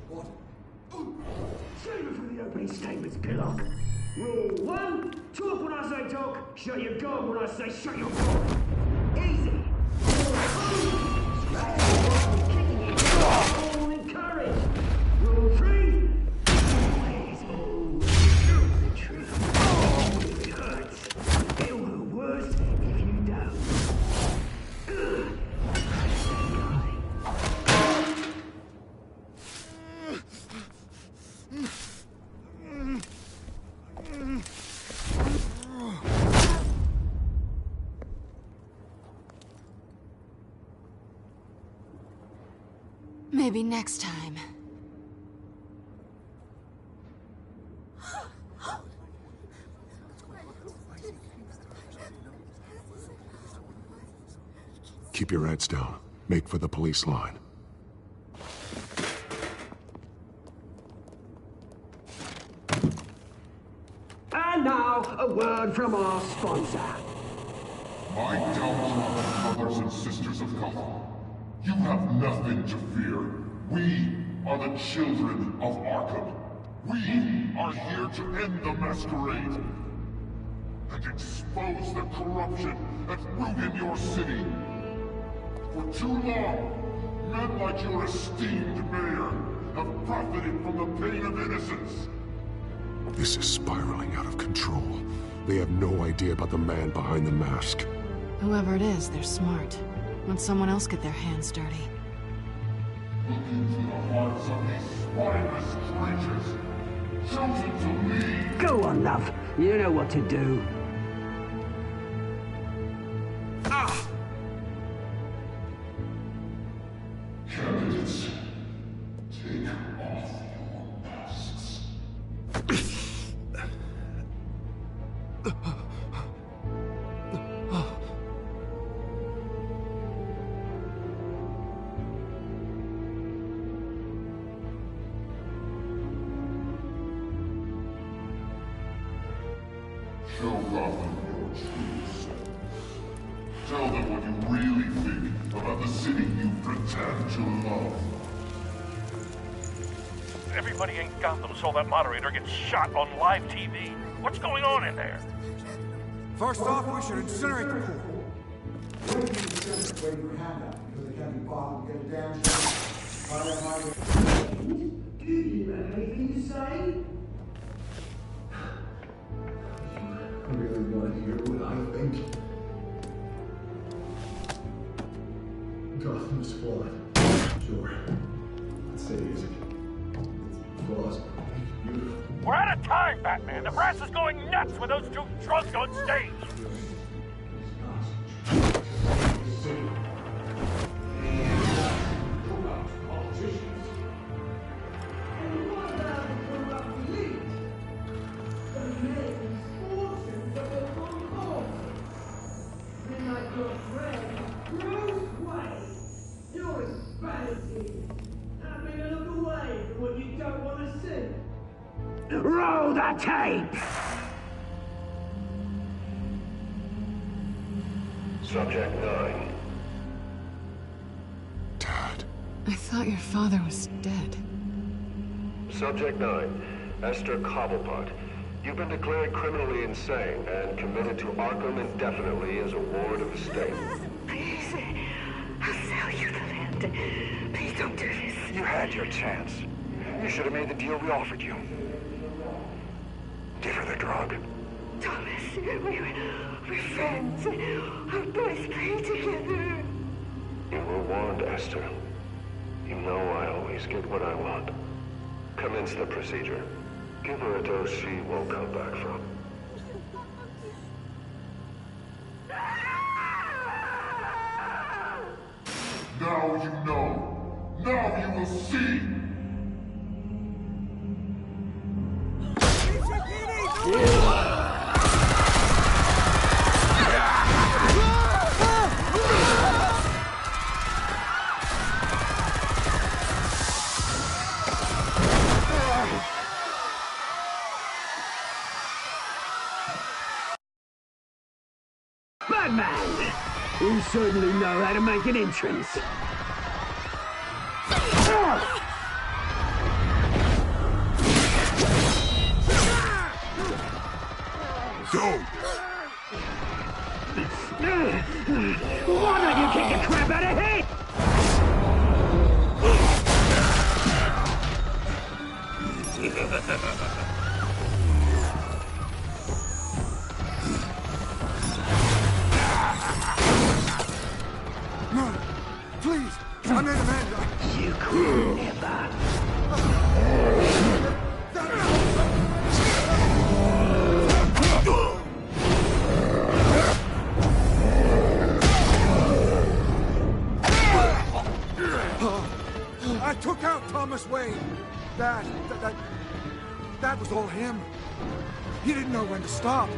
What? Save it for the opening statements, Pillock. Rule 1, talk when I say talk, shut your gob when I say shut your gob. Easy. All encouraged. Rule 3, always shoot the truth. If it hurts, it'll go worse if you don't. Maybe next time. Keep your heads down. Make for the police line. And now, a word from our sponsor. My downtown brothers and sisters of Gotham, you have nothing to fear. We are the children of Arkham. We are here to end the masquerade and expose the corruption that ruined your city. For too long, men like your esteemed mayor have profited from the pain of innocence. This is spiraling out of control. They have no idea about the man behind the mask. Whoever it is, they're smart. Let someone else get their hands dirty. Look into the hearts of these spineless creatures, chosen to lead. Go on, love. You know what to do. Candidates, take off your masks. Show Gotham your true self. Tell them what you really think about the city you pretend to love. Everybody in Gotham saw that moderator get shot on live TV. What's going on in there? First off, we should incinerate the pool. Waiting for your handout because they can't be bothered to get a damn shot. Do you have anything to say? I really want to hear what I think. Gotham Squad. Sure. Let's stay easy. Flaws. Beautiful. We're out of time, Batman. The brass is going nuts with those two drunks on stage. Roll the tape! Subject 9. I thought your father was dead. Subject 9. Esther Cobblepot. You've been declared criminally insane and committed to Arkham indefinitely as a ward of the state. Please, I'll sell you the land. Please don't do this. You had your chance. You should have made the deal we offered you. Give her the drug. Thomas, we're friends. Our boys play together. You were warned, Esther. You know I always get what I want. Commence the procedure. Give her a dose she won't come back from. Now you know. Now you will see. Batman! You certainly know how to make an entrance. Go! Why don't you kick the crap out of him? No, please, I made Amanda. You could never. I took out Thomas Wayne. That was all him. He didn't know when to stop.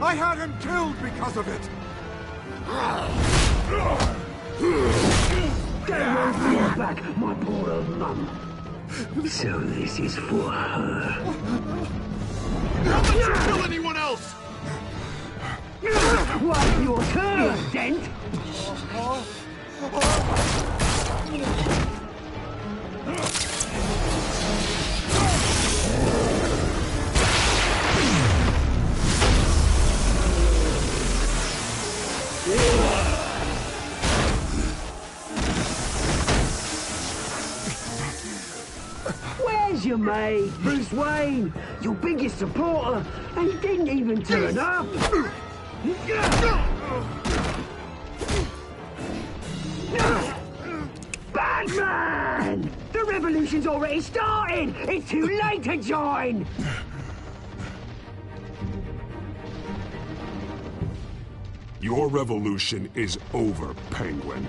I had him killed because of it. Get away from your back, my poor old mum. So this is for her. Don't let you kill anyone else! What's your turn, Dent? Where's your mate, Bruce Wayne? Your biggest supporter, and he didn't even turn up. Batman! The revolution's already started! It's too late to join! Your revolution is over, Penguin.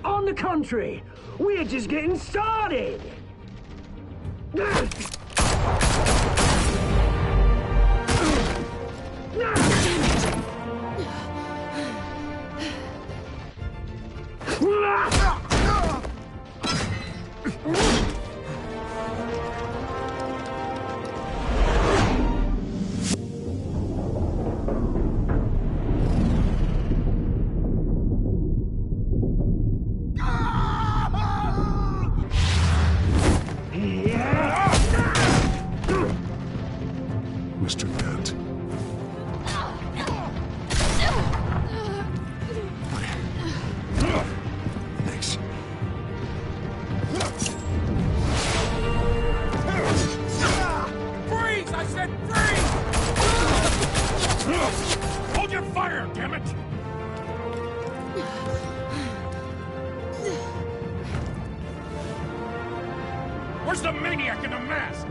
On the contrary, we're just getting started! Mr. Dent. Thanks. Freeze! I said freeze! Hold your fire, damn it! mask!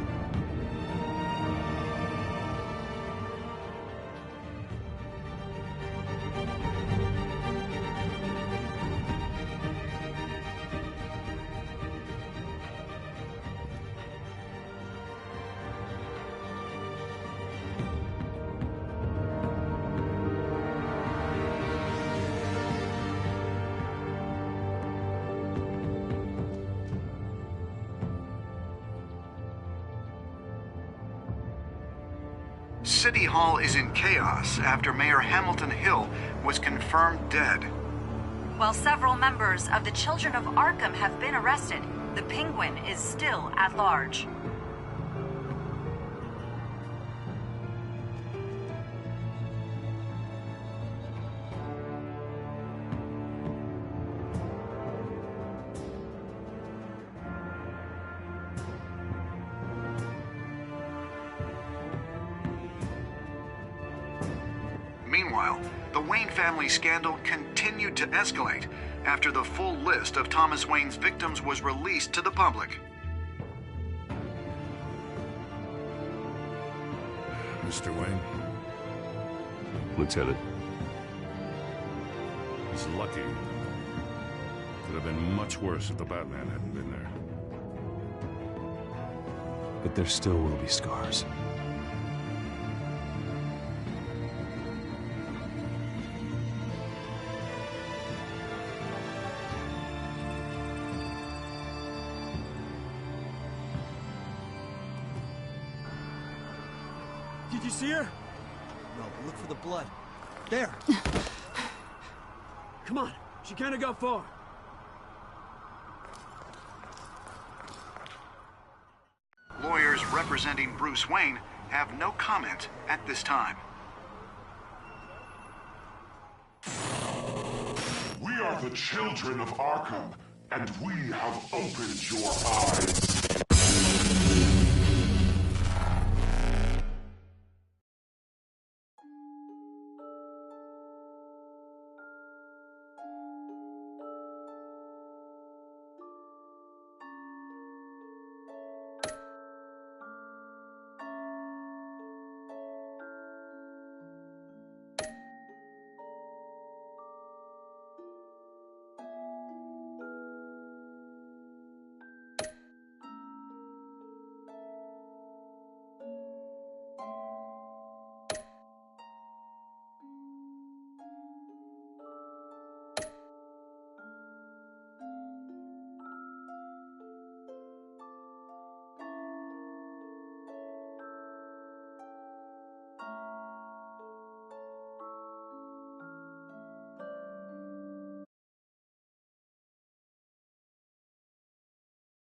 City Hall is in chaos after Mayor Hamilton Hill was confirmed dead. While several members of the Children of Arkham have been arrested, the Penguin is still at large. Meanwhile, the Wayne family scandal continued to escalate after the full list of Thomas Wayne's victims was released to the public. Mr. Wayne? Lieutenant. He's lucky. Could have been much worse if the Batman hadn't been there. But there still will be scars. Did you see her? No, but look for the blood. There. Come on, she can't have got far. Lawyers representing Bruce Wayne have no comment at this time. We are the children of Arkham, and we have opened your eyes.